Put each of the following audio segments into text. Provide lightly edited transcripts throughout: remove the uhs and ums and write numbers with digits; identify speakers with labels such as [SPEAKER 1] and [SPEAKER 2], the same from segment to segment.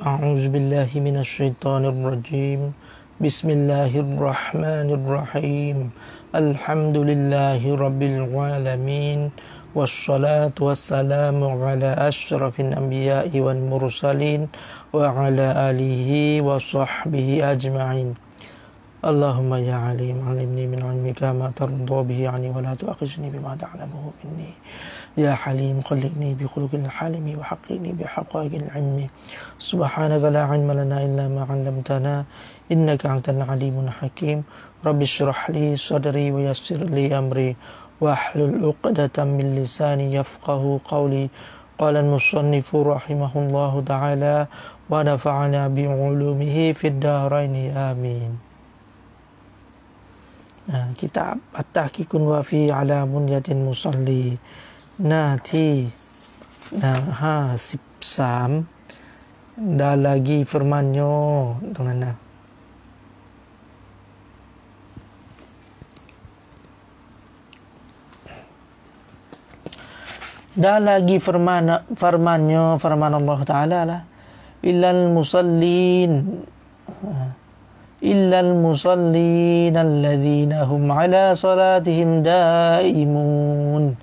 [SPEAKER 1] أعوذ بالله من الشيطان الرجيم بسم الله الرحمن الرحيم الحمد لله رب العالمين والصلاة والسلام على أشرف الأنبياء والمرسلين وعلى آله وصحبه أجمعين اللهم يا عليم علمني من علمك ما ترضى به عني ولا تؤاخذني بما تعلمه مني يا حليم خلقني بخلق الحلم وحققني بحقائق العلم سبحانك لا علم لنا إلا ما علمتنا إنك أنت العليم الحكيم رب اشرح لي صدري ويسر لي أمري واحلل عقدة من لساني يفقه قولي قال المصنف رحمه الله تعالى ونفعنا بعلومه في الدارين آمين. Kitab At-Tahqiqun wa fi ala Bunyatil Musalli หน้าที่53 dah lagi firman-Nya ตรงนั้นนะdah lagi firman-Nya firman Allah Ta'ala lah illal musallin alladhina hum ala salatihim daimun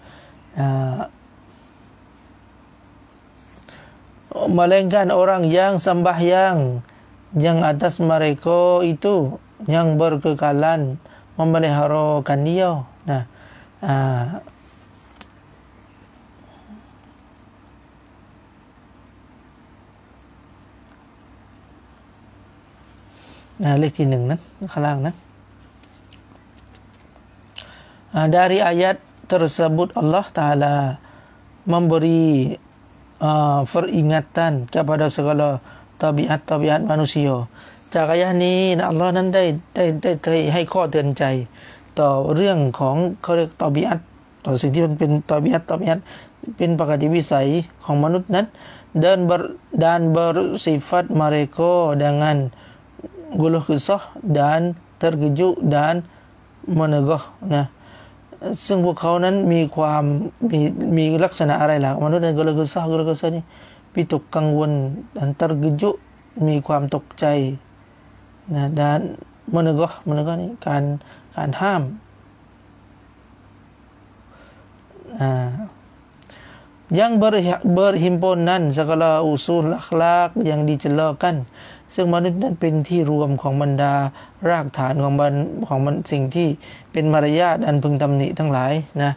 [SPEAKER 1] melainkan orang yang sembahyang yang atas mereka itu yang berkekalan memeliharakan dia. Leхที่1นั้นข้างล่างนะdari ayat tersebut Allah Ta'ala memberi peringatan kepada segala tabiat manusia จากอายะห์นี้นะอัลเลาะห์นั้นได้ให้ข้อเตือนใจต่อเรื่องของเขาเรียกตอบิอัตต่อสิ่งที่มันเป็นตอบิอัตเป็นปกติวิสัยของมนุษย์นั้นdan bersifat mereka dengan guluh kesah dan terkejut dan menegahซึ่งพวกเขานั้นมีลักษณะอะไรล่ะมนุษย์ในกลุกษะนี่วิตกกังวลdan terkejut มีความตกใจdan menegah นี่การห้ามyang berhimpunan segala usul akhlak yang dicelakanซึ่งมนุษย์นั้นเป็นที่รวมของบรรดารากฐานของมันสิ่งที่เป็นมารยาทอันพึงตำหนิทั้งหลายนะ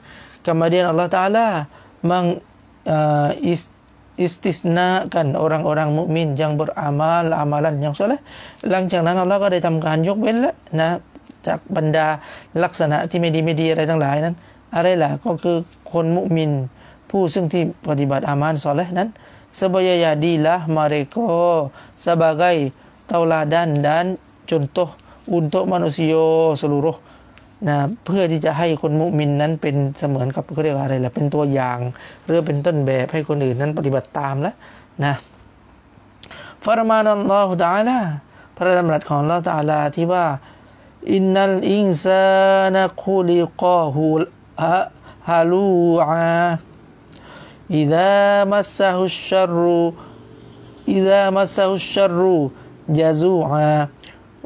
[SPEAKER 1] Kemudian Allah Ta'ala mengistisnakan orang-orang mukmin yang beramal amalan yang soleh หลังจากนั้นอัลเลาะห์ก็ได้ทำการยกเว้นแล้วนะจากบรรดาลักษณะที่ไม่ดีอะไรทั้งหลายนั้นอะไรล่ะก็คือคนมุมินผู้ซึ่งที่ปฏิบัติอามัลซอเลห์นั้นsupaya jadilah mereka sebagai tauladan dan contoh untuk manusia seluruh เพื่อที่จะให้คนมุมินนั้นเป็นเสมือนกับเขาเรียกอะไรล่ะเป็นตัวอย่างหรือเป็นต้นแบบให้คนอื่นนั้นปฏิบัติตามแล้วนะ Firman Allah Ta'ala พระดำรัสของ Allah Ta'ala ที่ว่าอินนัลอินซานคุลิกะฮูฮาลูอาإذا مسه الشر جزوعا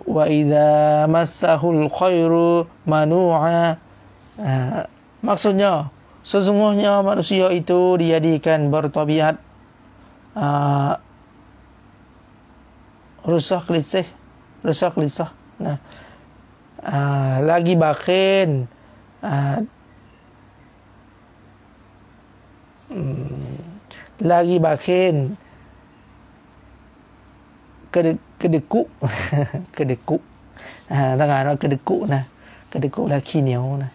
[SPEAKER 1] وإذا مسه الخير منوعا maksudnya sesungguhnya manusia itu dijadikan bertabiat rusak lisah lagi bakhil lagi bakhil kedeku ถ้างานว่าkedeku นะkedeku และขี้เหนียวนะ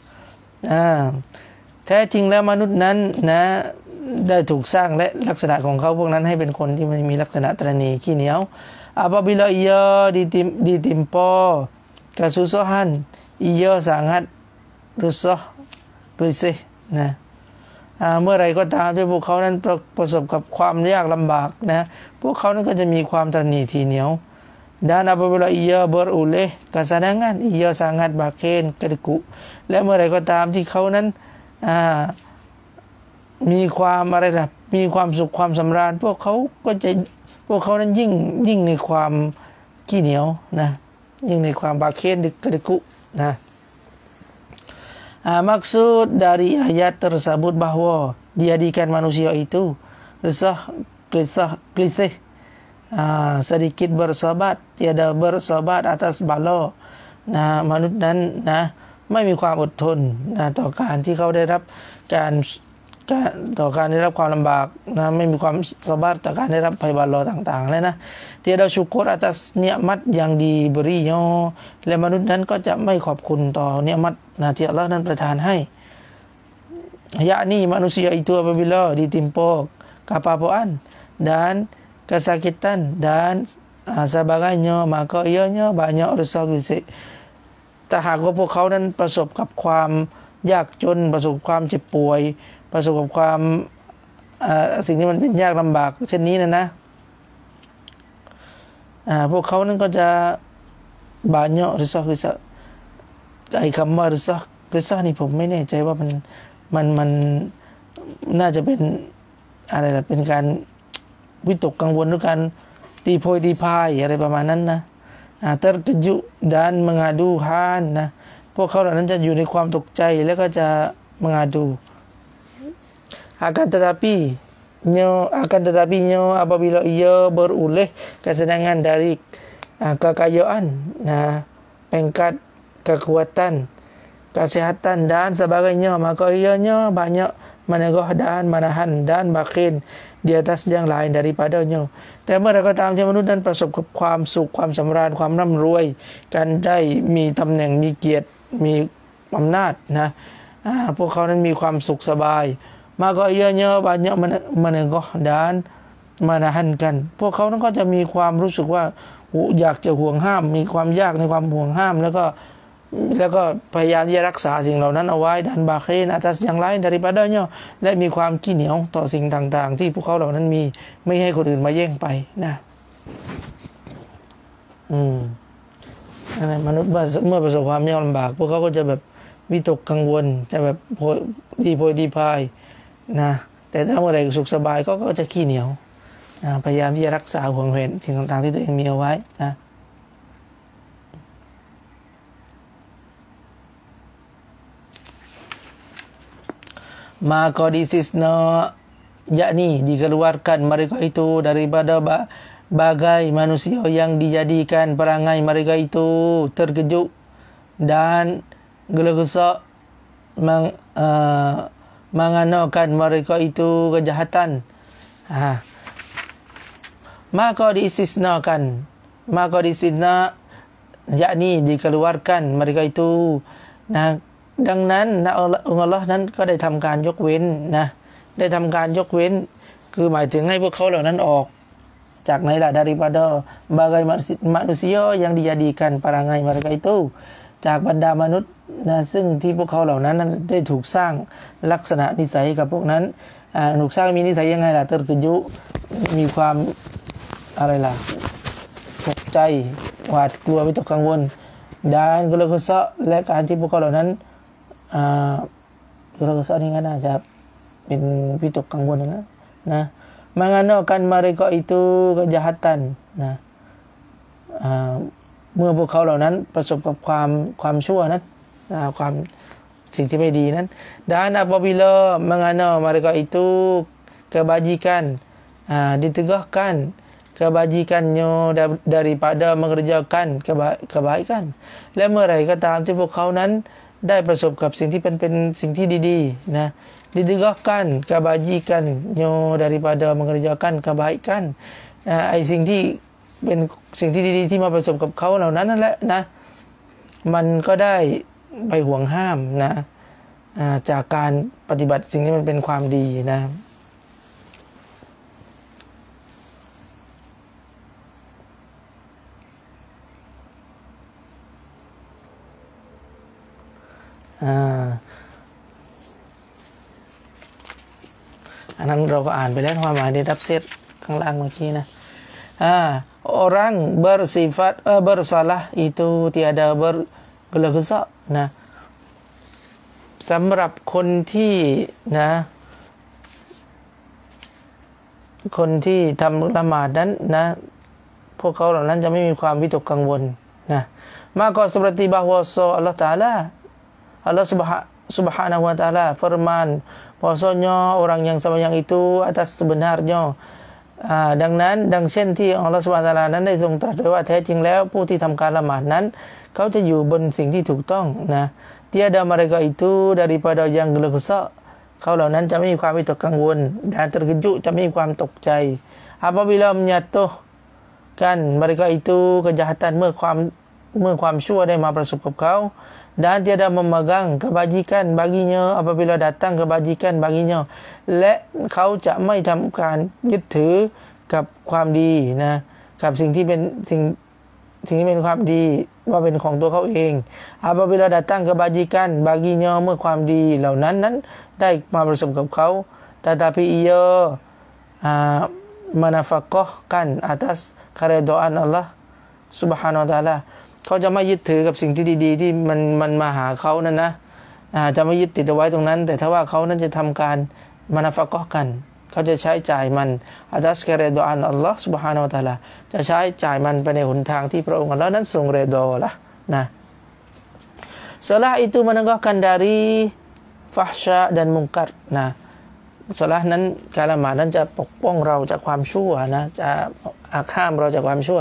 [SPEAKER 1] แท้จริงแล้วมนุษย์นั้นนะได้ถูกสร้างและลักษณะของเขาพวกนั้นให้เป็นคนที่มีลักษณะตระหนี่ขี้เหนียว apabila ia ditimpa kesusahan ia sangat rusah risih นะเมื่อไรก็ตามที่พวกเขานั้นประสบกับความยากลำบากนะพวกเขานั้นก็จะมีความตระหนี่ทีเหนียว dan apabila ia beroleh kesenangan ia sangat bakhil kedeku และเมื่อไรก็ตามที่เขานั้น มีความอะไรล่ะมีความสุขความสำราญพวกเขาก็จะ พวกเขานั้นยิ่งในความขี้เหนียวนะยิ่งในความบาเคนกระกุนะmaksud dari ayat tersebut bahwa dijadikan manusia itu resah, gelisah, sedikit bersabar, tiada bersabar atas bala. Nah, mนุษย์นั้นนะไม่มีความอดทนนะต่อการที่เขาได้รับต่อการได้รับความลำบากนะไม่มีความสบายต่อการได้รับภัยบาลต่างๆเลยนะtiada syukur atas nikmat yang diberinya และมนุษย์นั้นก็จะไม่ขอบคุณต่อnikmatนะที่อัลเลาะห์นั้นประทานให้ yakni manusia itu apabila ditimpa keapa-apaan dan kesakitan dan sebagainya maka ianya banyak resah gelisah ถ้าหากว่าพวกเขานั้นประสบกับความยากจนประสบความเจ็บป่วยประสบกับความสิ่งที่มันเป็นยากลำบากเช่นนี้นะพวกเขานั้นก็จะbanyak resah gelisah ไอ้คำว่าresah gelisahนี่ผมไม่แน่ใจว่ามันน่าจะเป็นอะไรล่ะเป็นการวิตกกังวลหรือการตีโพยตีพายอะไรประมาณนั้นนะterkejut dan mengaduhan นะพวกเขาเหล่านั้นจะอยู่ในความตกใจแล้วก็จะmengadu akan tetapi apabila ia beroleh kesenangan dari kekayaan nah pangkat kekuatan kesehatan dan sebagainya maka ianya banyak menegah dan menahan dan bakhil di atas yang lain daripadanya แต่เมื่อไรก็ตามที่มนุษย์นั้นประสบกับความสุขความสำราญความร่ำรวยการได้มีตำแหน่งมีเกียรติมีอำนาจนะพวกเขานั้นมีความสุขสบายmaka ianya banyak menegah dan menahankan พวกเขานั้นก็จะมีความรู้สึกว่าอยากจะห่วงห้ามมีความยากในความห่วงห้ามแล้วก็พยายามที่จะรักษาสิ่งเหล่านั้นเอาไว้dan bakhil atas yang lain daripadanya และมีความขี้เหนียวต่อสิ่งต่างๆที่พวกเขาเหล่านั้นมีไม่ให้คนอื่นมาแย่งไปนะมนุษย์เมื่อประสบความยากลำบากพวกเขาก็จะแบบวิตกกังวลจะแบบโพยตีพายนะแต่ถ้าเมื่อไหร่สุขสบายก็จะขี้เหนียวนะพยายามที่จะรักษาห่วงเห็นสิ่งต่างๆที่ตัวเองมีเอาไว้นะmaka disisna yakni dikeluarkan mereka itu daripada bagai manusia yang dijadikan perangai mereka itu terkejut dan gelisah menganakan mereka itu kejahatan maka disisna yakni dikeluarkan mereka itu nahดังนั้นนะองค์อัลเลาะห์นั้นก็ได้ทำการยกเว้นนะได้ทำการยกเว้นคือหมายถึงให้พวกเขาเหล่านั้นออกจากไหนล่ะ daripada bagai manusia yang dijadikan perangai mereka itu จากบรรดามนุษย์นะซึ่งที่พวกเขาเหล่านั้นได้ถูกสร้างลักษณะนิสัยกับพวกนั้นถูกสร้างมีนิสัยยังไงล่ะterkejutมีความอะไรล่ะตกใจหวาดกลัววิตกกังวลdan gelisah และการที่พวกเขาเหล่านั้นgelisahนี่ก็น่าจะเป็นวิตกกังวลนะmenganakan mereka itu kejahatan นะเมื่อพวกเขาเหล่านั้นประสบกับความชั่วนั้นความสิ่งที่ไม่ดีนั้น dan apabila mengana mereka itu kebajikan ditegahkan kebajikannya daripada mengerjakan kebaikan และเมื่อไหร่ก็ตามที่พวกเขานั้นได้ประสบกับสิ่งที่เป็นสิ่งที่ดีๆนะ ditegahkan kebajikannya daripada mengerjakan kebaikan ไอ้สิ่งที่เป็นสิ่งที่ดีๆที่มาประสบกับเขาเหล่านั้นนั่นแหละนะมันก็ได้ไปห่วงห้ามนะจากการปฏิบัติสิ่งที่มันเป็นความดีนะอันนั้นเราก็อ่านไปแล้วความหมายในดับเซตข้างล่างเมื่อกี้นะorang bersifat bersalah itu tiada bergelisah นะสำหรับคนที่นะ คนที่ทำละหมาดนั้นนะพวกเขาเหล่านั้นจะไม่มีความวิตกกังวลนะmaka seperti bahwa Allah Ta'ala Allah Subhanahu Wa Ta'ala firman bahwasanya orang yang sembahyang itu atas sebenarnya ดังนั้นดังเช่นที่อัลลอฮฺซุบฮานะฮูวะตะอาลานั้นได้ทรงตรัสไว้ว่าแท้จริงแล้วผู้ที่ทำการละหมาดนั้นเขาจะอยู่บนสิ่งที่ถูกต้องนะ tiada mereka itu daripada yang gelah gusok เขาเหล่านั้นจะไม่มีความวิตกกังวล dan terkejut จะไม่มีความตกใจ apabila menyatukan mereka itu kejahatan เมื่อความชั่วได้มาประสบกับเขา dan tiada memegang kebajikan baginya apabila datang kebajikan baginya และเขาจะไม่ทำการยึดถือกับความดีนะกับสิ่งที่เป็นสิ่งที่เป็นความดีว่าเป็นของตัวเขาเอง apabila datang kebajikan baginya เมื่อความดีเหล่านั้นได้มาประสบกับเขา tetapi ia menafkahkan atas keridhaan Allah Subhanahu Wa Ta'ala เขาจะไม่ยึดถือกับสิ่งที่ดีๆที่มันมาหาเขานั่นนะจะไม่ยึดติดเอาไว้ตรงนั้นแต่ถ้าว่าเขานั้นจะทำการมานาฟะกอฮ์กันเขาจะใช้จ่ายมันอัตัสกะเรดออันอัลลอฮ์ซุบฮานะฮูวะตะอาลาจะใช้จ่ายมันไปในหนทางที่พระองค์อัลลอฮ์นั้นทรงเรดอละนะsalah itu menegakkan dari fahsya dan munkar นะsalahนั้นการละหมาดนั้นจะปกป้องเราจากความชั่วนะจะห้ามเราจากความชั่ว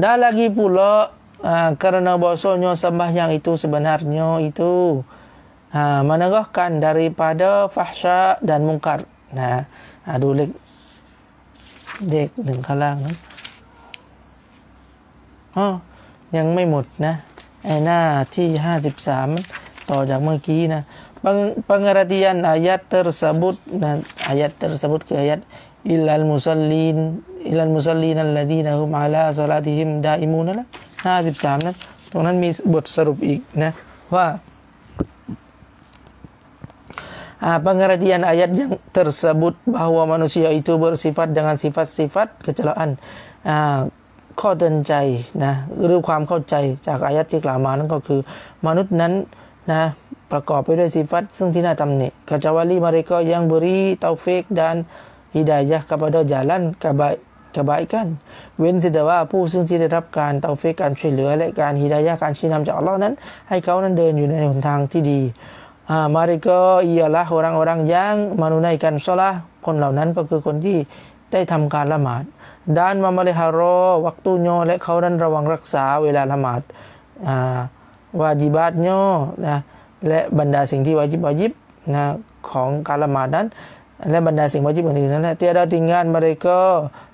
[SPEAKER 1] dan lagi pula karena bahwasanya sembahyang itu sebenarnya itu menegakkan daripada fahsya dan munkar นะดูเลขหนึ่งข้างล่างนะยังไม่หมดนะหน้าที่53ต่อจากเมื่อกี้นะpengertian ayat tersebut nah ayat tersebut ke ayat illal musallin alladzina hum ala salatihim daimun นะหน้า13นั้นตรงนั้นมีบทสรุปอีกนะว่าpengertian ayat yang tersebut bahwa manusia itu bersifat dengan sifat-sifat kecelaan ข้อเตือนใจนะหรือความเข้าใจจากอายะที่กล่าวมานั้นก็คือมนุษย์นั้นนะประกอบไปด้วยสิฟัตซึ่งที่น่าตำหนิ kecuali mereka yang beri taufik dan hidayah kepada jalan kebaikan เว้นแต่ว่าผู้ซึ่งที่ได้รับการเตาฟิกการช่วยเหลือและการฮิดายะห์การชี้นำจากอัลเลาะห์นั้นให้เขานั้นเดินอยู่ในหนทางที่ดีmereka ialah orang-orang yang menunaikan shalah คนเหล่านั้นก็คือคนที่ได้ทำการละหมาด dan memelihara waktunya และเขานั้นระวังรักษาเวลาละหมาดwajibatnya นะและบรรดาสิ่งที่วาญิบนะของการละหมาดนั้นและบรรดาสิ่งวาญิบอื่นๆนั้นtiada tinggal mereka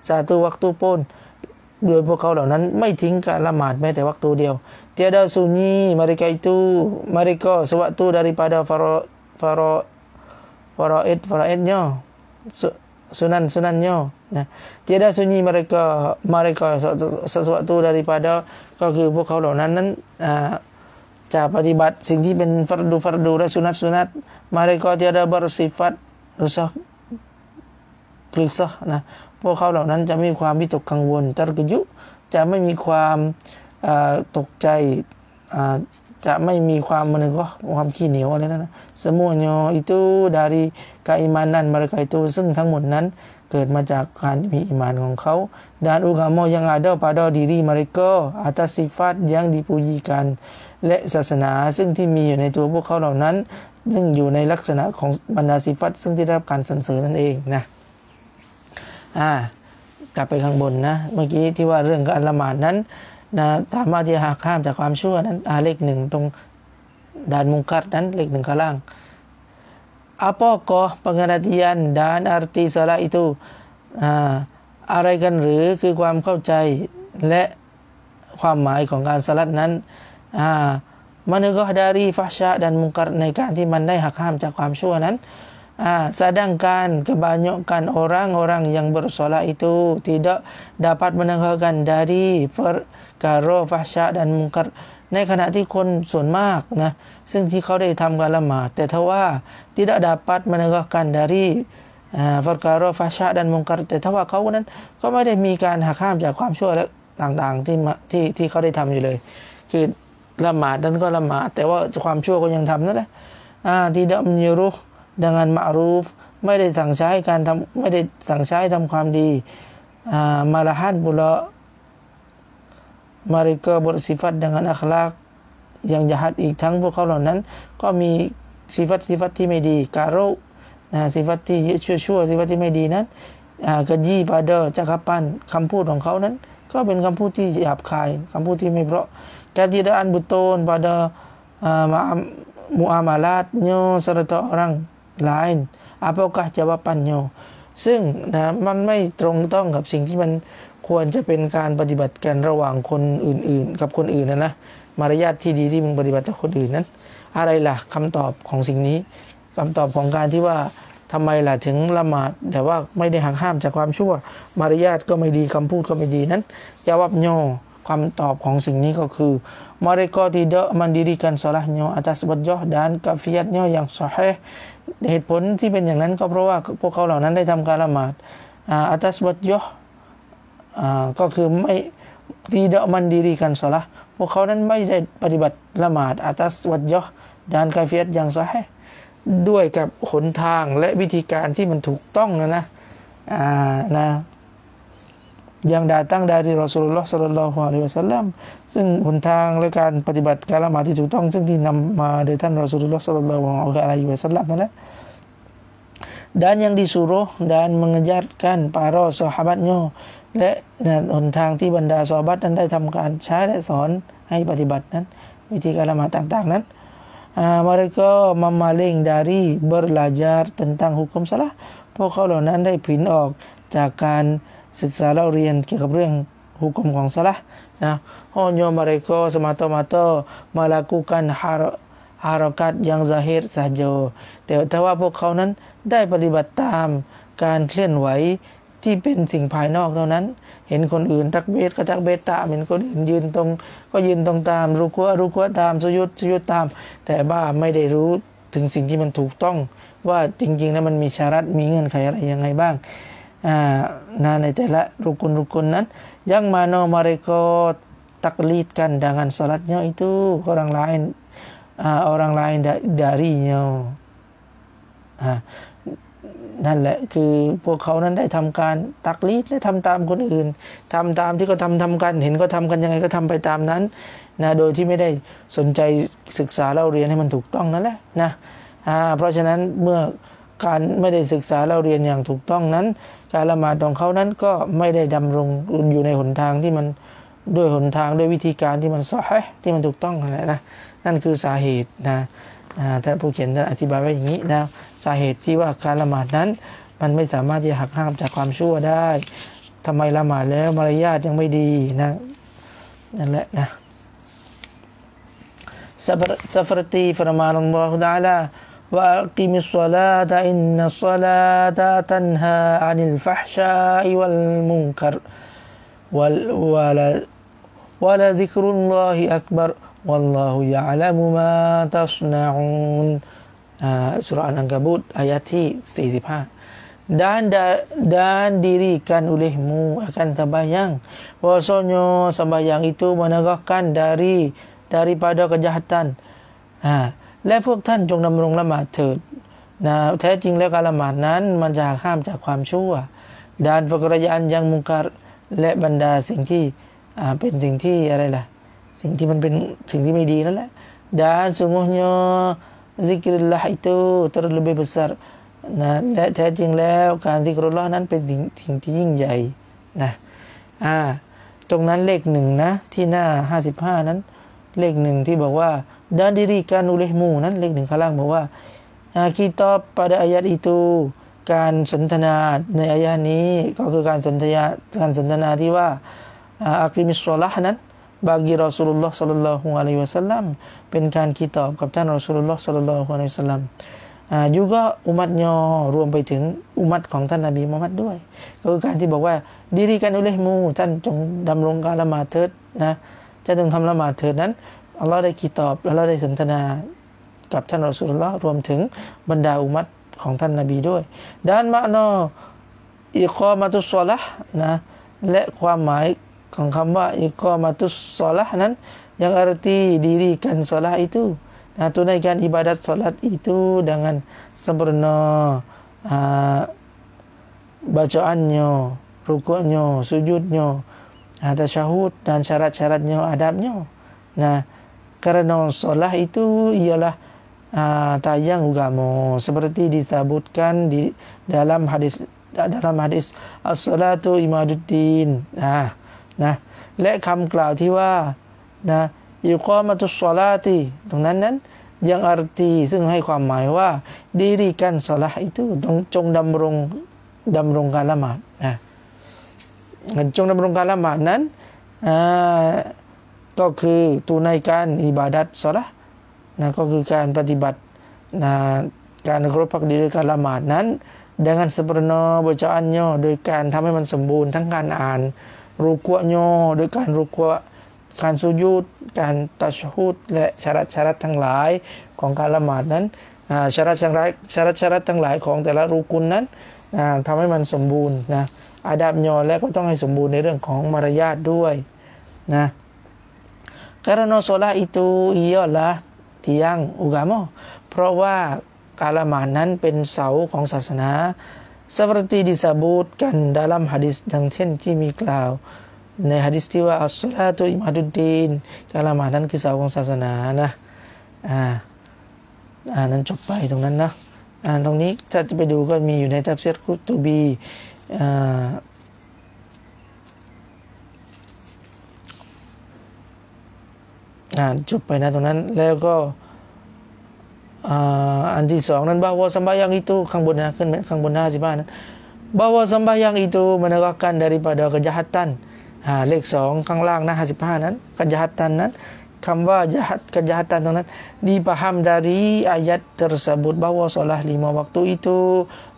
[SPEAKER 1] satu waktu pun โดยพวกเขาเหล่านั้นไม่ทิ้งการละหมาดแม้แต่วักตูเดียว tiada sunyi mereka sewaktu daripada faraidnya sunannya nah tiada sunyi mereka sesuatu daripada ก็คือพวกเขาเหล่านั้นจะปฏิบัติสิ่งที่เป็นฟัรดูและสุนัต mereka tiada bersifat rusak gelisah นะพวกเขาเหล่านั้นจะไม่มีความวิตกกังวลterkejut จะไม่มีความตกใจจะไม่มีความความขี้เหนียวอะไรนั่นนะ semuanya itu dari keimanan mereka itu ซึ่งทั้งหมดนั้นเกิดมาจากการมีอีหม่านของเขา dan agama yang ada pada diri mereka atas sifat yang dipujikan และศาสนาซึ่งที่มีอยู่ในตัวพวกเขาเหล่านั้นซึ่งอยู่ในลักษณะของบรรดาสิฟัตซึ่งที่ได้รับการสรรเสริญนั่นเองนะกลับไปข้างบนนะเมื่อกี้ที่ว่าเรื่องการละหมาดนั้นนะสามารถที่จะหักห้ามจากความชั่วนั้นเลขหนึ่งตรงด่านมุงกัดนั้นเลขหนึ่งข้างล่างapakah pengertian dan arti salat itu อะไรกันหรือคือความเข้าใจและความหมายของการสลัดนั้นmenegah dari fahsya dan munkar ในการที่มันได้หักห้ามจากความชั่วนั้นsedangkan kebanyakan orang-orang yang bersolat itu tidak dapat menegakkan dari perkara fahsya dan munkar ในขณะที่คนส่วนมากนะซึ่งที่เขาได้ทำการละหมาดแต่ทว่า tidak dapat menegakkan dari perkara fahsya dan munkar แต่ทว่าเขานั้นก็ไม่ได้มีการหักห้ามจากความชั่วและต่างๆที่เขาได้ทำอยู่เลยคือละหมาดนั้นก็ละหมาดแต่ว่าความชั่วก็ยังทำนั่นแหละtidak menyuruh dengan ma'ruf ไม่ได้สั่งใช้การทำไม่ได้สั่งใช้ทำความดีmalahan pula mereka bersifat dengan akhlak yang jahat อีกทั้งพวกเขาเหล่านั้นก็มีsifat-sifatที่ไม่ดีการุsifatที่ชั่วๆsifatที่ไม่ดีนั้นkeji pada cakapan คำพูดของเขานั้นก็เป็นคำพูดที่หยาบคายคำพูดที่ไม่เพราะ ketidakan betul pada muamalatnya serta orang lain apakah jawabannya ซึ่งมันไม่ตรงต้องกับสิ่งที่มันควรจะเป็นการปฏิบัติกันระหว่างคนอื่นๆกับคนอื่นนะมารยาทที่ดีที่มึงปฏิบัติต่อคนอื่นนั้นอะไรล่ะคำตอบของสิ่งนี้คำตอบของการที่ว่าทำไมล่ะถึงละหมาดแต่ว่าไม่ได้หักห้ามจากความชั่วมารยาทก็ไม่ดีคำพูดก็ไม่ดีนั้นjawabnyaคำตอบของสิ่งนี้ก็คือ mereka tidak mendirikan salahnya atas wajah dan kafiatnya yang sahih เหตุผลที่เป็นอย่างนั้นก็เพราะว่าพวกเขาเหล่านั้นได้ทำการละหมาดatas wajahก็คือไม่ tidak mendirikan salah พวกเขานั้นไม่ได้ปฏิบัติละหมาด atas wajah dan kafiat yang sahih ด้วยกับหนทางและวิธีการที่มันถูกต้องนะyang datang dari Rasulullah sallallahu alaihi wasallam ซึ่งหนทางและการปฏิบัติการละหมาดที่ถูกต้องซึ่งที่นำมาโดยท่าน Rasulullah sallallahu alaihi wasallam นั่นแหละ dan yang disuruh dan mengajarkan para sahabatnya และหนทางที่บรรดาซอฮาบะห์นั้นได้ทำการใช้และสอนให้ปฏิบัตินั้นวิธีการละหมาดต่างๆนั้นmereka memaling dari belajar tentang hukum salah พวกเขาเหล่านั้นได้ผินออกจากการศึกษาเล่าเรียนเกี่ยวกับเรื่องหุกุมของซะละห์hanya mereka semata-mata melakukan harakat yang zahir saja แต่ว่าพวกเขานั้นได้ปฏิบัติตามการเคลื่อนไหวที่เป็นสิ่งภายนอกเท่านั้นเห็นคนอื่นตักบีรก็ตักบีรตามเห็นคนอื่นยืนตรงก็ยืนตรงตามรุกัวตามสุยุดตามแต่ว่าไม่ได้รู้ถึงสิ่งที่มันถูกต้องว่าจริงๆแล้วมันมีชารัตมีเงื่อนไขอะไรยังไงบ้างในแต่ละรุกุนนั้นyang mana mereka taklidkan dengan salatnya itu orang lain darinya นั่นแหละคือพวกเขานั้นได้ทำการตักลีดและทำตามคนอื่นทำตามที่เขาทำกันเห็นเขาทำกันยังไงก็ทำไปตามนั้นโดยที่ไม่ได้สนใจศึกษาเล่าเรียนให้มันถูกต้องนั่นแหละเพราะฉะนั้นเมื่อการไม่ได้ศึกษาเล่าเรียนอย่างถูกต้องนั้นการละหมาดของเขานั้นก็ไม่ได้ดำรงอยู่ในหนทางที่มันด้วยหนทางด้วยวิธีการที่มันซอฮีฮ์ที่มันถูกต้องนะนั่นคือสาเหตุท่านผู้เขียนท่านอธิบายไว้อย่างนี้สาเหตุที่ว่าการละหมาดนั้นมันไม่สามารถที่จะหักห้ามจากความชั่วได้ทำไมละหมาดแล้วมารยาทยังไม่ดีนั่นแหละseperti firman Allah Ta'ala wa aqimis salata inna salata tanha 'anil fahsya'i wal munkar wala dzikrullahi akbar wallahu ya'lamu ma tasna'un surah Al-Ankabut ayatที่45dan dirikan olehmu akan sembahyang bahwasanya sembahyang itu menegakkan daripada kejahatan และพวกท่านจงดำรงละหมาดเถิดแท้จริงแล้วการละหมาดนั้นมันจะห้ามจากความชั่ว dan pekerjaan yang mungkar และบรรดาสิ่งที่เป็นสิ่งที่อะไรล่ะสิ่งที่มันเป็นสิ่งที่ไม่ดีนั่นแหละ dan sungguhnya zikrillah itu terlebih besar และแท้จริงแล้วการซิกรุลลอฮ์นั้นเป็นสิ่งที่ยิ่งใหญ่ตรงนั้นเลข1นะที่หน้า55นั้นเลข1ที่บอกว่าdan dirikan olehmu นั้นเลข1ข้างล่างบอกว่าkitab pada ayat itu การสนทนาในอายะนี้ก็คือการสนทนาที่ว่าaqimis shalah นั้นbagi Rasulullah sallallahu alaihi wasallam เป็นการคีตอบกับท่าน Rasulullah sallallahu alaihi wasallam juga umatnya รวมไปถึงอุมัตของท่านนบีมุฮัมมัดด้วยก็คือการที่บอกว่าdirikan olehmu ท่านจงดำรงการละหมาดเถิดจะต้องทำละหมาดเถิดนั้นอัลลอฮ์ได้คีตอบอัลลอฮ์ได้สนทนากับท่านรอซูลุลลอฮ์รวมถึงบรรดาอุมัตของท่านนบีด้วยด้านมะนาอิกอมะตุศศอลาห์และความหมายของคำว่าอิกอมะตุศศอลาห์นั้นyang arti dirikan salat itu tunaikan ibadat salat itu dengan sempurna bacaannya, rukuknya, sujudnya, tasyahud dan syarat-syaratnya, adabnya. Nah, karena solat itu ialah tayang agama, seperti disebutkan di dalam hadis as-salatu imaduddin. Nahและคำกล่าวที่ว่านะอิกอมะตุสศอลาติตรงนั้นยังอาร์ตีซึ่งให้ความหมายว่าดีริกันศอลาห์itu จงดำรงการละหมาดจงดำรงการละหมาดนั้นก็คือtunaikan ibadatศอลาห์นะก็คือการปฏิบัติการเคารพพักดีด้วยการละหมาดนั้นdengan sempurna bacaannya โดยการทำให้มันสมบูรณ์ทั้งการอ่านรุกวะโยโดยการรุกวะการสุญูดการตัชฮุดและสาระทั้งหลายของการละหมาดนั้นสาระทั้งหลายของแต่ละรุกุนนั้นทำให้มันสมบูรณ์นะอาดับโยและก็ต้องให้สมบูรณ์ในเรื่องของมารยาทด้วยนะ karena solat itu ialah tiang agama เพราะว่าการละหมาดนั้นเป็นเสาของศาสนา seperti disebutkan dalam hadis ดังเช่นที่มีกล่าวในหะดีษที่ว่าอัสศอลาตุอิมาดุดดีนการละหมาดนั้นคือเสาของศาสนานะนั้นจบไปตรงนั้นนะตรงนี้ถ้าจะไปดูก็มีอยู่ในตัฟซีรกุตุบีจบไปนะตรงนั้นแล้วก็อันที่สองนั้นbahwa sembahyang ituข้างบนนะขึ้นข้างบนหน้า15นั้น bahwa sembahyang itu menegakkan daripada kejahatan เลข2ข้างล่างหน้า55นั้น kejahatan นั้นคำว่าkejahatan ตรงนั้น dipaham dari ayat tersebut bahwa solat 5 waktu itu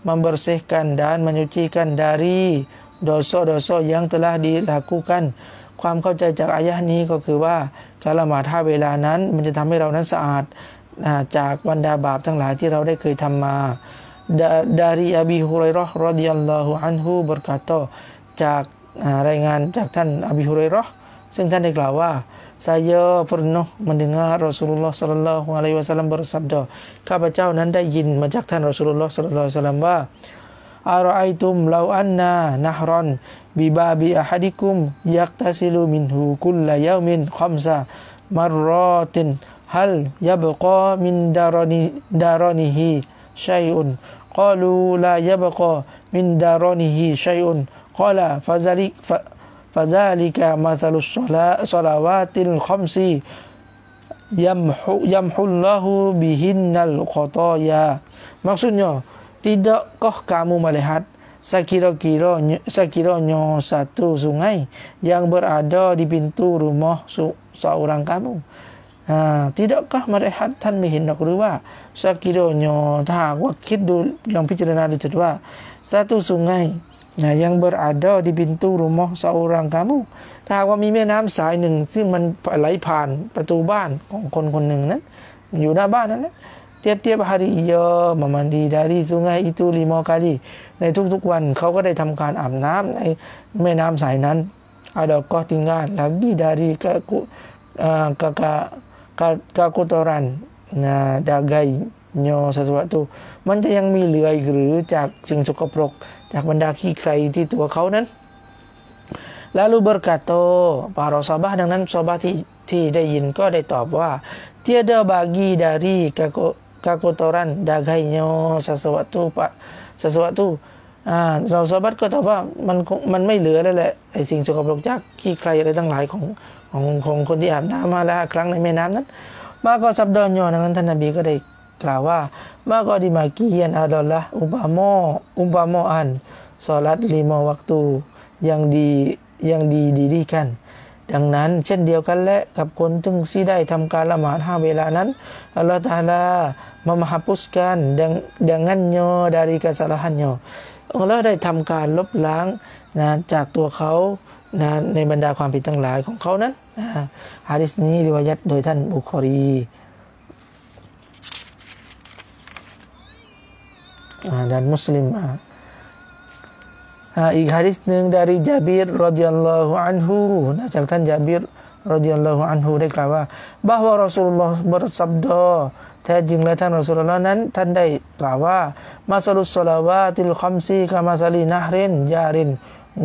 [SPEAKER 1] membersihkan dan menyucikan dari dosa-dosa yang telah dilakukan ความเข้าใจจากอายะห์นี้ก็คือว่าการละหมาด5เวลานั้นมันจะทำให้เรานั้นสะอาดจากบรรดาบาปทั้งหลายที่เราได้เคยทำมา dari Abi Hurairah radhiyallahu anhu berkata จากรายงานจากท่านอบีฮุรัยเราะห์ซึ่งท่านได้กล่าวว่า saya pernah mendengar Rasulullah sallallahu alaihi wasallam bersabda ข้าพเจ้านั้นได้ยินมาจากท่านรอซูลุลลอฮ์ sallallahu alaihi wasallam ว่า ara'aitum law anna nahran bi babi ahadikum yaqtasilu minhu kulla yawmin khamsa marratin hal yabqa min daranihi syai'un qalu la yabqa min daranihi syai'un qala fadzalika mathalus salawatil khamsi yamhullahu bihinnal khataya maksudnya tidakkah kamu melihat sekiranya satu sungai yang berada di pintu rumah seorang kamu tidakkah melihat ท่านไม่เห็นหรือว่า sekiranya ถ้าหากว่าคิดดูลองพิจารณาดูเถิดว่า satu sungai yang berada di pintu rumah seorang kamu ถ้าหากว่ามีแม่น้ำสายหนึ่งที่มันไหลผ่านประตูบ้านของคนคนหนึ่งนั้นอยู่หน้าบ้านนั้นนะ tiap-tiap hari ia memandi dari sungai itu 5 kali ในทุกๆวันเขาก็ได้ทำการอาบน้ำในแม่น้ำสายนั้น adakah tinggal lagi dari kekotoran dagainya sesuatu มันจะยังมีเหลืออีกหรือจากสิ่งสกปรกจากบรรดาขี้ใครที่ตัวเขานั้น lalu berkata para sahabat ดังนั้นซอฮาบะห์ที่ได้ยินก็ได้ตอบว่า tiada bagi dari kekotoran dagainya sesuatu เราซอฮาบะห์ก็ตอบว่ามันไม่เหลือแล้วแหละไอ้สิ่งสกปรกจากขี้ใครอะไรทั้งหลายของคนที่อาบน้ำมาแล้วครั้งในแม่น้ำนั้น maka sabdanya ดังนั้นท่านนบีก็ได้กล่าวว่า maka demikian adalah umpamaan salat 5 waktu yang didirikan ดังนั้นเช่นเดียวกันและกับคนที่ได้ทำการละหมาด5เวลานั้นอัลเลาะห์ตะอาลา menghapuskan dengannya dari kesalahannya อัลเลาะห์ได้ทำการลบล้างจากตัวเขาในบรรดาความผิดทั้งหลายของเขานั้นหะดีษนี้ริวายัตโดยท่านบุคอรีdan Muslim อีกหะดีษหนึ่ง dari Jabir radhiyallahu anhu จากท่าน Jabir radhiyallahu anhu ได้กล่าวว่า bahwa Rasulullah bersabda แท้จริงแล้วท่านรอซูลุลลอฮ์นั้นท่านได้กล่าวว่ามาซาลุสศอลาวาติลคัมซีกามาซาลินะฮรินยาริน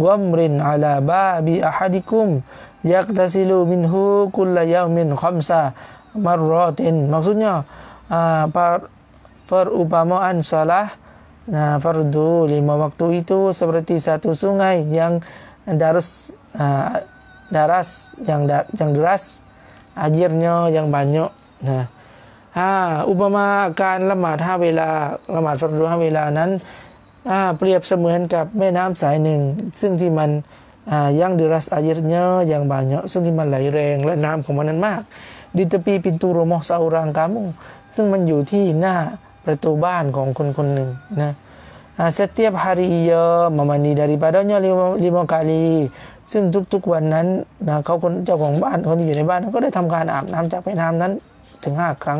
[SPEAKER 1] กัมรินอะลาบาบิอะฮัดิกุมยักตัซิลูมินฮูกุลยามินคัมซามารรอติน maksudnya perumpamaan salah fardu 5 waktu itu seperti satu sungai yang deras yang deras airnya yang banyak. Upama การละหมาด5เวลาละหมาดฟัรดู5เวลานั้นเปรียบเสมือนกับแม่น้ำสายหนึ่งซึ่งที่มันyang deras airnya yang banyak ซึ่งที่มันไหลแรงและน้ำของมันนั้นมากdi tepi pintu rumah seorang kamu ซึ่งมันอยู่ที่หน้าประตูบ้านของคนคนหนึ่งนะ setiap hari ia memandi daripadanya 5 kali ซึ่งทุกๆวันนั้นนะเขาคนเจ้าของบ้านคนที่อยู่ในบ้านก็ได้ทำการอาบน้ำจากแม่น้ำนั้นถึง5 ครั้ง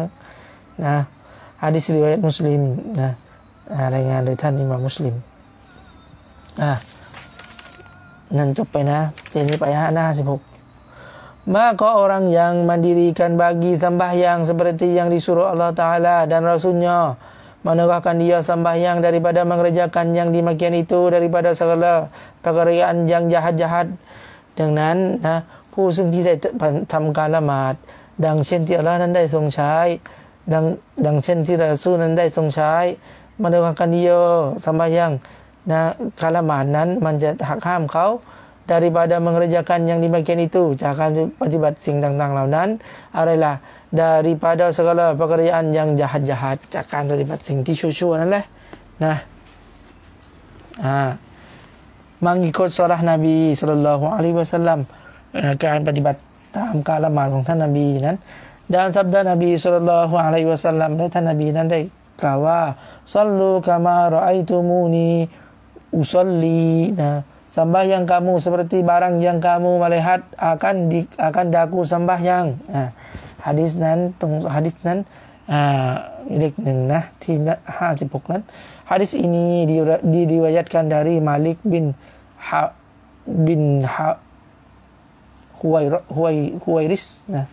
[SPEAKER 1] นะหะดีษริวายะห์มุสลิมนะรายงานโดยท่านอิหม่ามมุสลิมนั่นจบไปนะทีนี้ไปหน้า16 maka orang yang mendirikan bagi sembahyang seperti yang disuruh Allah Ta'ala dan Rasulnya menegakkan dia sembahyang daripada mengerjakan yang demikian itu daripada segala pekerjaan yang jahat-jahat ดังนั้นนะผู้ซึ่งที่ได้ทำการละหมาดดังเช่นที่อัลเลาะห์นั้นได้ทรงใช้ดังเช่นที่รอซูลนั้นได้ทรงใช้menegakkan dia sembahyangนะการละหมาดนั้นมันจะหักห้ามเขาdaripada mengerjakan yang demikian itu จากการปฏิบัติสิ่งต่างๆเหล่านั้นอะไรล่ะ daripada segala pekerjaan yang jahat-jahat จากการปฏิบัติสิ่งที่ชั่วๆนั่นแหละนะmengikut surah Nabi sallallahu alaihi wasallam การปฏิบัติตามการละหมาดของท่านนบีนั้นดังsabda Nabi sallallahu alaihi wasallam และท่านนบีนั้นได้กล่าวว่าซัลลูกะมารอไอตุมูนีอุซัลลีนะsembahyang kamu seperti barang yang kamu melihat akan daku sembahyang hadisนั้นเลข1นะที่56นั้นhadis ini diriwayatkan dari Malik bin Huwairis nah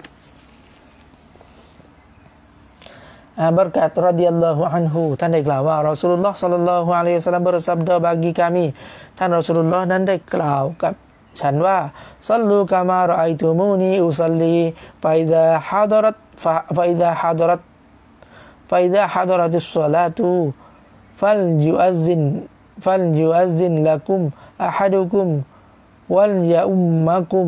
[SPEAKER 1] berkat radhiyallahu anhu ท่านได้กล่าวว่า Rasulullah sallallahu alaihi wasallam bersabda bagi kami ท่านรอซูลุลลอฮ์นั้นได้กล่าวกับฉันว่าซัลลูกะมารอไอตุมูนีอุซัลลีฟะอิซาฮะดะรัตุศศอลาตุฟัลยุอัซซินละกุมอะฮัดุกุมวัลยะอุมมะกุม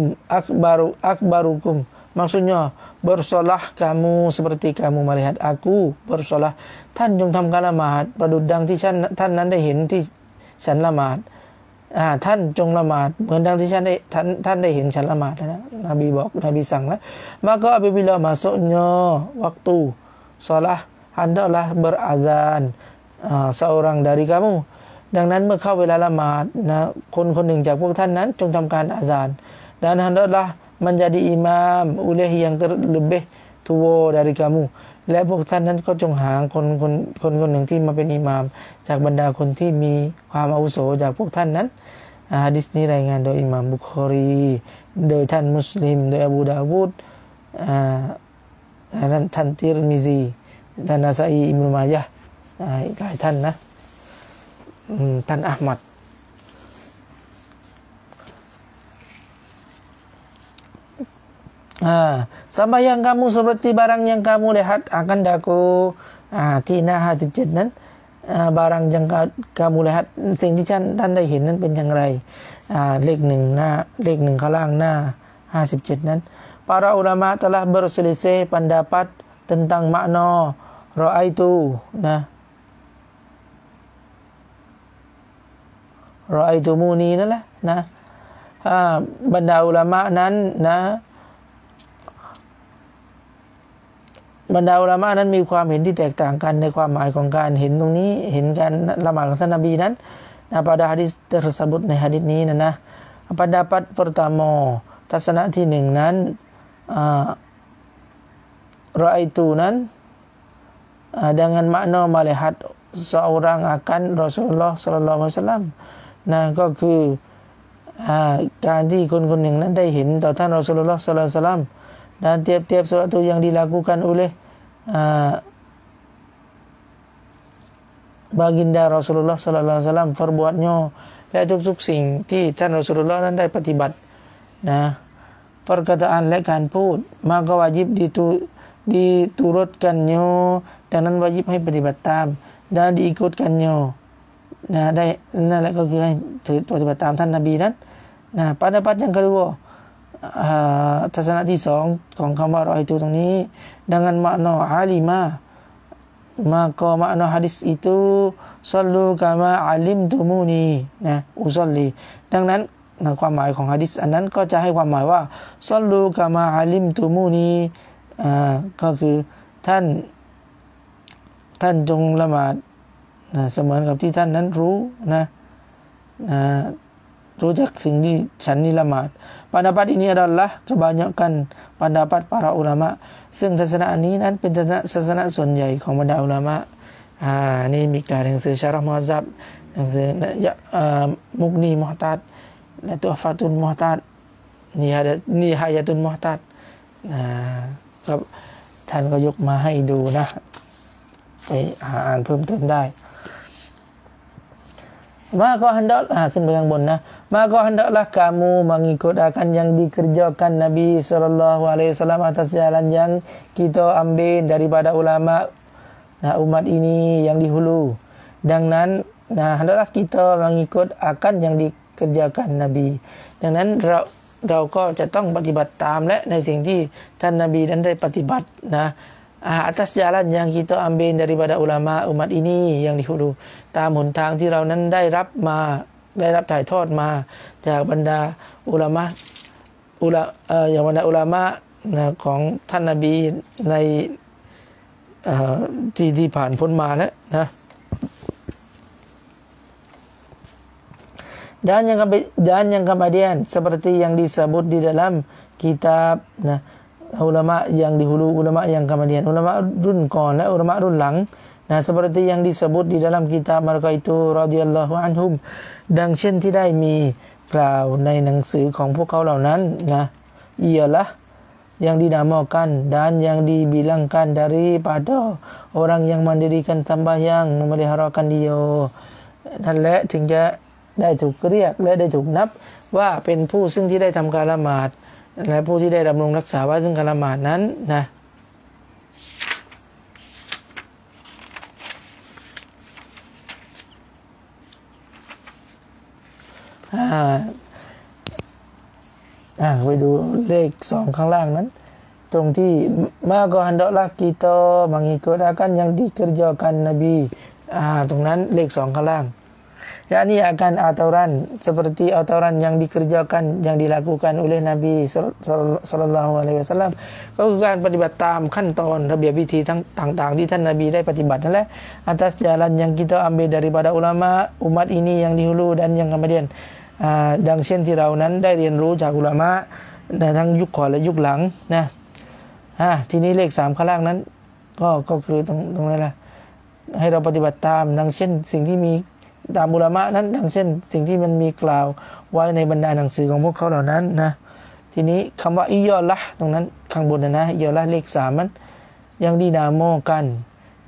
[SPEAKER 1] akbarukum maksudnya bersolah kamu seperti kamu melihat aku bersolah ท่านจงทำการละหมาดประดุจดังที่ท่านนั้นได้เห็นที่ฉันละหมาดท่านจงละหมาดเหมือนดังที่ท่านได้เห็นฉันละหมาดนะนบีบอกนบีสั่งแล้ว maka apabila masuknya waktu salat hendaklah berazan seorang dari kamu ดังนั้นเมื่อเข้าเวลาละหมาดนะคนหนึ่งจากพวกท่านนั้นจงทำการอาซาน dan hendaklah menjadi imam oleh yang terlebih tua dari kamu และพวกท่านนั้นก็จงหาคนหนึ่งที่มาเป็นอิหม่ามจากบรรดาคนที่มีความอาวุโสจากพวกท่านนั้นหะดีษนี้รายงานโดยอิหม่ามบุคอรีโดยท่านมุสลิมโดยอบูดาวูดท่านติรมิซีท่านนาซาอีอิบนุมายะห์หลายท่านนะท่านอะห์มัดsembahyang kamu seperti barang yang kamu lihat akan daku ที่หน้า57นั้นbarang yang kamu lihat สิ่งที่ท่านได้เห็นนั้นเป็นอย่างไรเลข1ข้างล่างหน้า57นั้น para ulama telah berselisih pendapat tentang makna ra'aitu nah ra'aitumuni นั่นแหละนะบรรดาอุลามะนั้นนะบรรดาอุลามะนั้นมีความเห็นที่แตกต่างกันในความหมายของการเห็นตรงนี้เห็นการละหมาดของท่านนบีนั้นpada hadis tersebut ในหะดีษนี้นะ pendapat pertama ทัศนะที่1นั้นra'aitu นั้น dengan makna melihat seorang akan Rasulullah sallallahu alaihi wasallam นะก็คือการที่คนหนึ่งนั้นได้เห็นต่อท่านรอซูลุลลอฮ์ศ็อลลัลลอฮุอะลัยฮิวะซัลลัมdan tiap-tiap sesuatu yang dilakukan oleh baginda Rasulullah sallallahu alaihi wasallam perbuatnyaและทุกๆสิ่งที่ท่านรอซูลุลลอฮ์นั้นได้ปฏิบัตินะ perkataan และการพูด maka wajib diturutkannyaดังนั้น wajib ให้ปฏิบัติตาม dan diikutkannya นะได้นั่นแหละก็คือให้ปฏิบัติตามท่านนบีนั้นนะ pendapat yang kedua ทัศนะที่สองของคำว่ารอituตรงนี้ dengan makna alimah maka makna hadis itu sallu kama alimtumuni นะอุซัลลีดังนั้นความหมายของหะดีษอันนั้นก็จะให้ความหมายว่าซัลลูกามาอาลิมตุมูนีก็คือท่านจงละหมาดเสมือนกับที่ท่านนั้นรู้นะรู้จักสิ่งที่ฉันนี่ละหมาด pendapat ini adalah kebanyakan pendapat para ulama ซึ่งทัศนะนี้นั้นเป็นทัศนะส่วนใหญ่ของบรรดาอุลามะนี่มีการหนังสือชาร์ห์มุฮัซซับหนังสือมุกนีมุฮตัดและตัวฟาตุนมุฮตัดนิฮายะตุนมุฮตัดครับท่านก็ยกมาให้ดูนะไปอ่านเพิ่มเติมได้ maka hendaklahขึ้นไปข้างบนนะ maka hendaklah kamu mengikut akan yang dikerjakan Nabi sallallahu alaihi wasallam atas jalan yang kita ambil daripada ulama umat ini yang dihulu. ดังนั้นhendaklah kita mengikut akan yang dikerjakan Nabi ดังนั้นเราก็จะต้องปฏิบัติตามและในสิ่งที่ท่านนบีนั้นได้ปฏิบัตินะ atas jalan yang kita ambil daripada ulama umat ini yang dihulu ตามหนทางที่เรานั้นได้รับถ่ายทอดมาจากบรรดาอุลามะอย่างบรรดาอุลามะของท่านนบีในที่ผ่านพ้นมาแล้วนะ dan yang kemudian seperti yang disebut di dalam kitab ulama yang dihulu ulama yang kemudian ulamaรุ่นก่อนและulamaรุ่นหลังseperti yang disebut di dalam kitab mereka itu radhiyallahu anhum ดังเช่นที่ได้มีกล่าวในหนังสือของพวกเขาเหล่านั้นนะ ialah yang dinamakan dan yang dibilangkan daripada orang yang mendirikan sembahyang memeliharakan dia นั่นแหละถึงจะได้ถูกเรียกและได้ถูกนับว่าเป็นผู้ซึ่งที่ได้ทำการละหมาดและผู้ที่ได้ดำรงรักษาไว้ซึ่งการละหมาดนั้นนะไปดูเลข2ข้างล่างนั้นตรงที่ maka hendaklah kita mengikut akan yang dikerjakan Nabi ตรงนั้นเลข2ข้างล่างyakni akan aturan seperti aturan yang dikerjakan yang dilakukan oleh Nabi sallallahu alaihi wasallam ก็คือการปฏิบัติตามขั้นตอนระเบียบวิธีต่างๆที่ท่านนบีได้ปฏิบัตินั่นแหละ atas jalan yang kita ambil daripada ulama umat ini yang dihulu dan yang kemudian ดังเช่นที่เรานั้นได้เรียนรู้จากอุลามะทั้งยุคก่อนและยุคหลังนะทีนี้เลข3ข้างล่างนั้นก็คือตรงนั้นแหละให้เราปฏิบัติตามดังเช่นสิ่งที่มีตามอุลามะนั้นดังเช่นสิ่งที่มันมีกล่าวไว้ในบรรดาหนังสือของพวกเขาเหล่านั้นนะทีนี้คำว่าอิยอละตรงนั้นข้างบนนะอิยอละเลข3มันยังดีนาโมกัน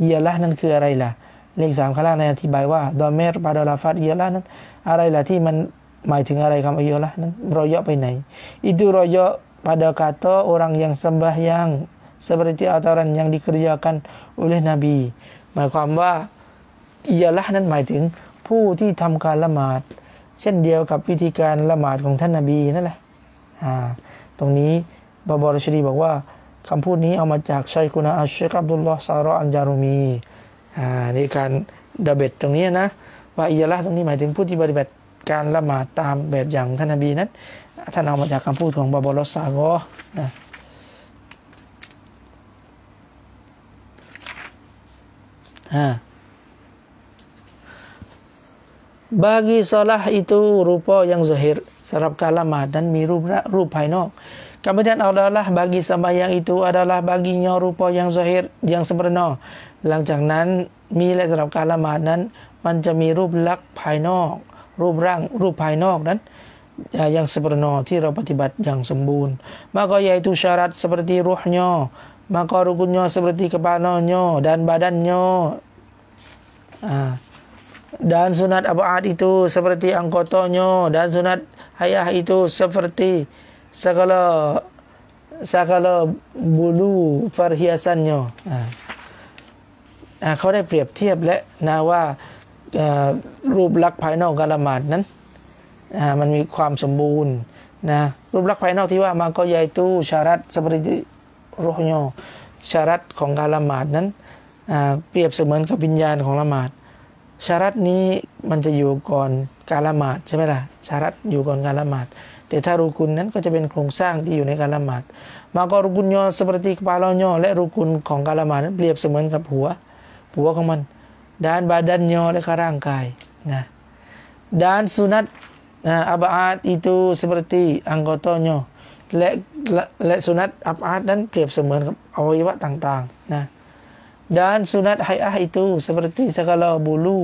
[SPEAKER 1] อิยอละนั้นคืออะไรล่ะเลข3ข้างล่างในอธิบายว่าดอเมรปาดอลาฟัดอิยอละนั้นอะไรล่ะที่มันหมายถึงอะไรคำอิยอละนั้นรอยะไปไหน itu raya pada kata orang yang sembahyang seperti aturan yang dikerjakan oleh Nabi หมายความว่าอิยอละนั้นหมายถึงผู้ที่ทำการละหมาดเช่นเดียวกับวิธีการละหมาดของท่านนบีนั่นแหละตรงนี้บาบอรชดีบอกว่าคำพูดนี้เอามาจากชัยคุนะอัชเชคอับดุลลอฮ์ซาระอันจารุมีในการดะเบ็ดตรงนี้นะว่าอิยะละห์ตรงนี้หมายถึงผู้ที่ปฏิบัติการละหมาดตามแบบอย่างท่านนบีนั้นท่านเอามาจากคำพูดของบาบอรซากอbagi salah itu rupa yang zahir สำหรับการละหมาดนั้นมีรูปภายนอก kemudian adalah bagi sembahyang itu adalah baginya rupa yang zahir yang sempurna หลังจากนั้นมีและสำหรับการละหมาดนั้นมันจะมีรูปลักษณ์ภายนอกรูปร่างรูปภายนอกนั้นyang sempurna ที่เราปฏิบัติอย่างสมบูรณ์ maka yaitu syarat seperti ruhnya maka rukunnya seperti kepalanya dan badannya Dan sunat ab'ad itu seperti angkotonyo, dan sunat hayah itu seperti segala bulu perhiasannya.เขาได้เปรียบเทียบและนะว่ารูปลักษณ์ภายนอกการละหมาดนั้นมันมีความสมบูรณ์นะรูปลักษณ์ภายนอกที่ว่ามาก็ยายตู้สารัต seperti rohnya สารัตของการละหมาดนั้นเปรียบเสมือนกับวิญญาณของละหมาดสารัตนี้มันจะอยู่ก่อนการละหมาดใช่ไหมล่ะสารัตอยู่ก่อนการละหมาดแต่ถ้ารุกุนนั้นก็จะเป็นโครงสร้างที่อยู่ในการละหมาดmaka rukunnya seperti kepalanya และรุกุนของการละหมาดนั้นเปรียบเสมือนกับหัวของมันdan badannya และก็ร่างกายนะ dan sunat ab'ad itu seperti anggotanya และสุนัตอับอาดนั้นเปรียบเสมือนกับอวัยวะต่างๆนะ dan sunat hay'ah itu seperti segala bulu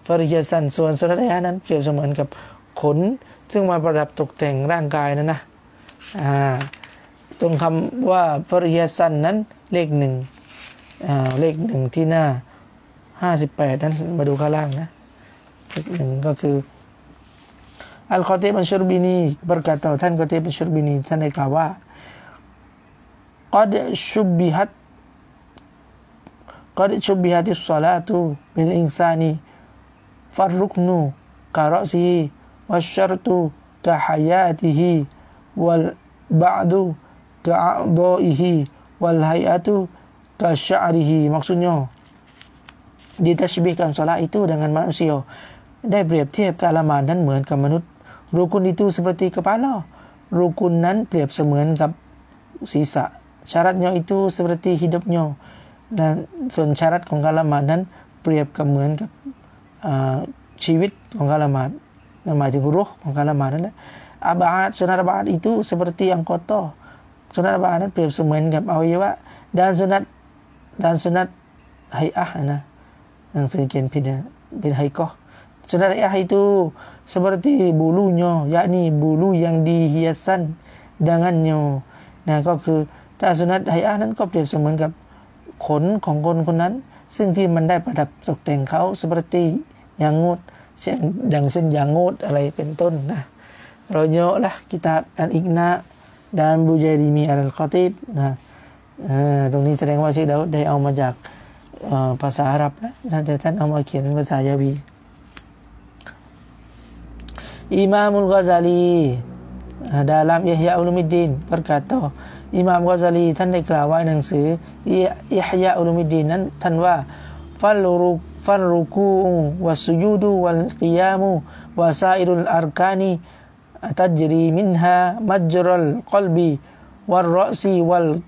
[SPEAKER 1] perhiasan ส่วนสุนัตhay'ahนั้นเปรียบเสมือนกับขนซึ่งมาประดับตกแต่งร่างกายนะตรงคำว่า perhiasan นั้นเลขหนึ่งที่หน้า58นั้นมาดูข้างล่างนะเลขหนึ่งก็คืออัลคอติบอัชชุรบินีberkata ท่านคอติบอัชชุรบินีท่านได้กล่าวว่า قد شبهت الصلاة بالإنسان فالركن كرأسه والشرط كحياته والبعد كأعضائه والهيئة kasya'rihi maksudnya ditashbihkan salat itu dengan manusia ได้เปรียบเทียบการละหมาดนั้นเหมือนกับมนุษย์รุกุน itu seperti kepala รุกุนนั้นเปรียบเสมือนกับศีรษะ syaratnya itu seperti hidupnya dan ส่วน syarat ของการละหมาดนั้นเปรียบกับเหมือนกับชีวิตของการละหมาดหมายถึงรูห์ของการละหมาดนั่นแหละab'ad sunat ab'ad itu seperti anggota sunat ab'ad นั้นเปรียบเสมือนกับอวัยวะdan sunat hay'ahนะหนังสือเขียนผิดเป็นhayqah sunat hay'ah itu seperti bulunya yakni bulu yang dihiasan dengannya นะก็คือถ้าสุนัตhay'ahนั้นก็เปรียบเสมือนกับขนของคนนั้นซึ่งที่มันได้ประดับตกแต่งเขา seperti yangut เช่นyangut อะไรเป็นต้นนะRonya lah kitab Al-Iqna dan Bujairimi Al-Khatib นะตรงนี้แสดงว่าเชคดาวุดได้เอามาจากภาษาอาหรับนะแต่ท่านเอามาเขียนเป็นภาษายาวีImamul Ghazali dalam Ihya Ulumuddin berkata Imam Ghazali ท่านได้กล่าวไว้ในหนังสือ Ihya Ulumuddin นั้นท่านว่าฟัลรุกูวัสสุญูดวัลกิยามวะซาอิรุลอัรกานีtajri minha majral qalbi wal ra'si wal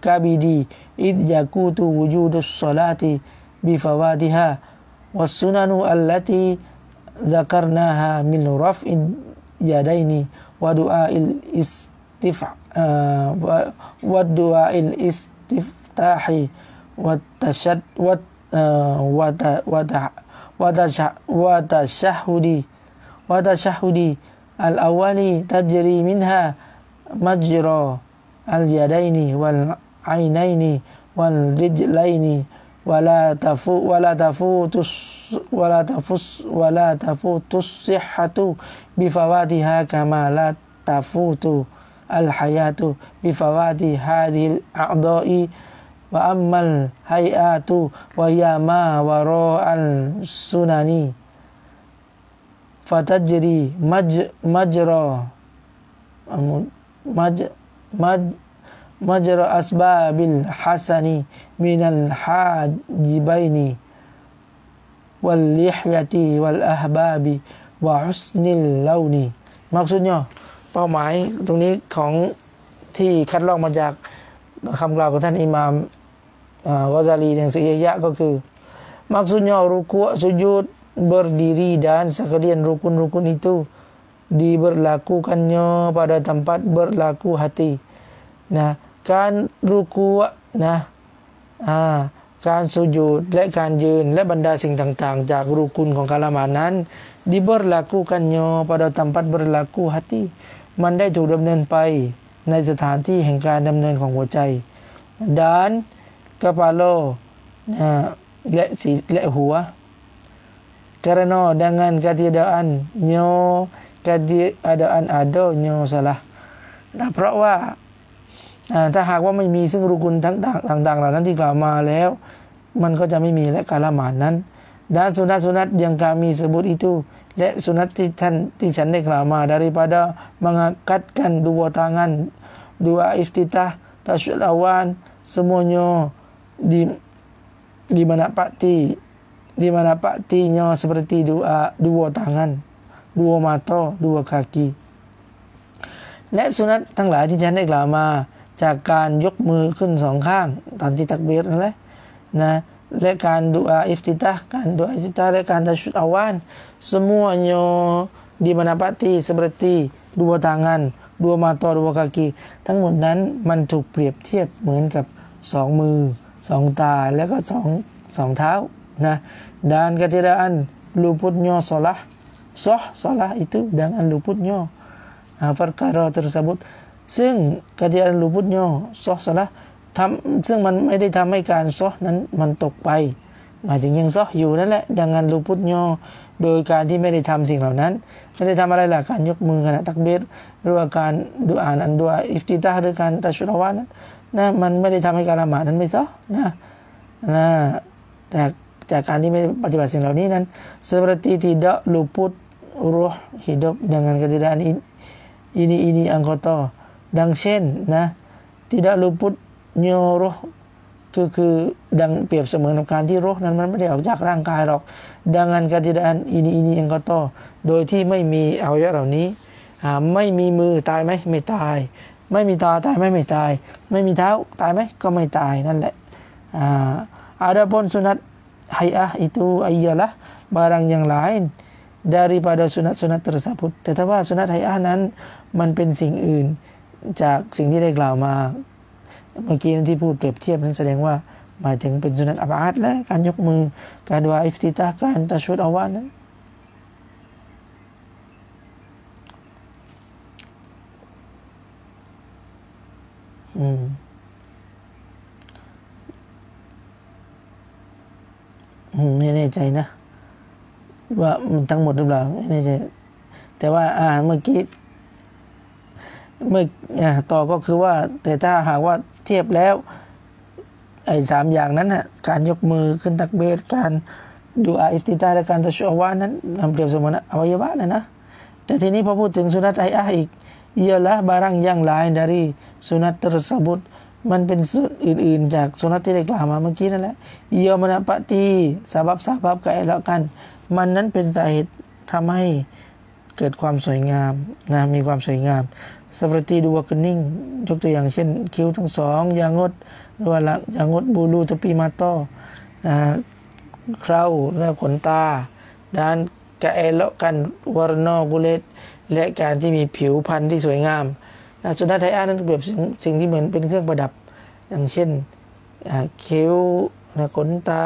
[SPEAKER 1] kabidi id yakutu wujudus salati bifawatiha was sunanu allati dzakarnaha min raf'in yadaini wa du'ail istiftahi wa tashahhudi al-awwali tajri minha majra al-yadaini wal ainaini wal rijlaini wala tafutus sihhatu bifawatiha kama la tafutu al-hayatu bifawati hadhil a'dha'i wa ammal hay'atu wa yama wara al-sunani fatajri majra asbabil hasani minal hajibaini wal lihyati wal ahbabi wa husnil launi มักสุดเนี่ยเป้าหมายตรงนี้ของที่คัดลอกมาจากคำกล่าวของท่านอิหม่ามกอซาลีyang Ihyaก็คือmaksudnya rukuk sujud berdiri dan sekalian rukun-rukun itu diberlakukannya pada tempat berlaku hati นะการรุกูอนะการสุญูดและการยืนและบรรดาสิ่งต่างๆจากรุกุนของการละหมาดนั้น diberlakukannya pada tempat berlaku hati มันได้ถูกดำเนินไปในสถานที่แห่งการดำเนินของหัวใจ dan kepala และหัว Karena dengan ketiadaannya keadaan adanya salahเพราะว่าถ้าหากว่าไม่มีซึ่งรุกุนต่างๆเหล่านั้นที่กล่าวมาแล้วมันก็จะไม่มีและการละหมาดนั้น dan sunat-sunat yang kami sebut itu และสุนัตที่ฉันได้กล่าวมา daripada mengangkatkan dua tangan dua iftitah tasyahud awan semuanya dimanapatinya seperti dua tangan dua mata dua kaki และสุนัตทั้งหลายที่ฉันได้กล่าวมาจากการยกมือขึ้นสองข้างตอนที่ตักบีรนั่นแหละนะและการดุอาอิฟติตahและการtasyahud awan semuanya dimanapati seperti dua tangan dua mata dua kaki ทั้งหมดนั้นมันถูกเปรียบเทียบเหมือนกับสองมือสองตาแล้วก็สองเท้านะ dan ketiadaan luputnya solah itu dengan luputnya perkara tersebut ซึ่งketiadaan luputnya solahซึ่งมันไม่ได้ทำให้การซอนั้นมันตกไปหมายถึงยังซออยู่นั่นแหละดังนั้นลูพุทโญโดยการที่ไม่ได้ทำสิ่งเหล่านั้นไม่ได้ทำอะไรล่ะการยกมือขณะตักบีรหรือว่าการดุอาดุอาอิฟติตาห์หรือการตัชฮุดอะวานนะมันไม่ได้ทำให้การละหมาดนั้นไม่ซอนะแต่จากการที่ไม่ปฏิบัติสิ่งเหล่านี้นั้น seperti tidak luput ruh hidup dengan ketiadaan ini anggota ดังเช่นนะ tidak luput roh คือดังเปรียบเสมือนกับการที่โรคนั้นมันไม่ได้ออกจากร่างกายหรอกดังนั้นketiadaan ini anggota โดยที่ไม่มีอวัยวะเหล่านี้ไม่มีมือตายไหมไม่ตายไม่มีตาตายไหมไม่ตายไม่มีเท้าตายไหมก็ไม่ตายนั่นแหละadapun sunat hay'ah itu ialah barang yang lain daripada sunat-sunat tersebut แต่ถ้าว่าสุนัตhay'ahนั้นมันเป็นสิ่งอื่นจากสิ่งที่ได้กล่าวมาเมื่อกี้ที่พูดเปรียบเทียบนั้นแสดงว่าหมายถึงเป็นสุนัตอับอาดและการยกมือการดุอาอิฟติตาห์การตัชฮุดอาวานนั้นไม่แน่ใจนะว่ามันทั้งหมดหรือเปล่าไม่แน่ใจแต่ว่าเมื่อกี้ต่อก็คือว่าแต่ถ้าหากว่าเทียบแล้วไอ้3อย่างนั้นน่ะการยกมือขึ้นตักบีรการดุอาอิฟติตาห์และการตัชฮุดอาวานนั้นเปรียบเสมือนอวัยวะนะแต่ทีนี้พอพูดถึงสุนัตhay'ahอีกialah barang yang lain dari sunat tersebut มันเป็นสุนอื่นๆจากสุนัตที่ได้กล่าวมาเมื่อกี้นั่นแหละia menepati sabab-sabab keelokan มันนั้นเป็นสาเหตุทำให้เกิดความสวยงามนะมีความสวยงามseperti dua kening ยกตัวอย่างเช่นคิ้วทั้งสองyangut หรือว่าyangut bulu tepi mata เคราและขนตา dan keelokan warna kulit และการที่มีผิวพรรณที่สวยงามสุนัตhay'ahนั้นเปรียบสิ่งที่เหมือนเป็นเครื่องประดับอย่างเช่นคิ้วขนตา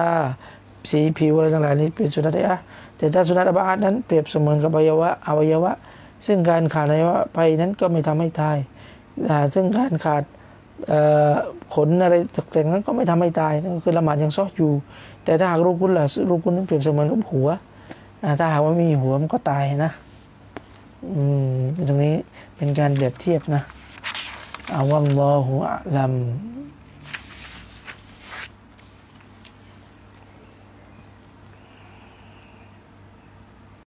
[SPEAKER 1] สีผิวอะไรต่างๆนี้เป็นสุนัตhay'ahแต่ถ้าสุนัตอับอาดนั้นเปรียบเสมือนกับอวัยวะซึ่งการขาดอวัยวะไปนั้นก็ไม่ทำให้ตายซึ่งการขาดขนอะไรต่างๆนั้นก็ไม่ทำให้ตายนั่นก็คือละหมาดยังซออยู่แต่ถ้าหากรูกุนล่ะรูกุนนั้นเปรียบเสมือนกับหัวถ้าหากว่าไม่มีหัวมันก็ตายนะตรงนี้เป็นการเปรียบเทียบนะวัลลอฮุอะลัม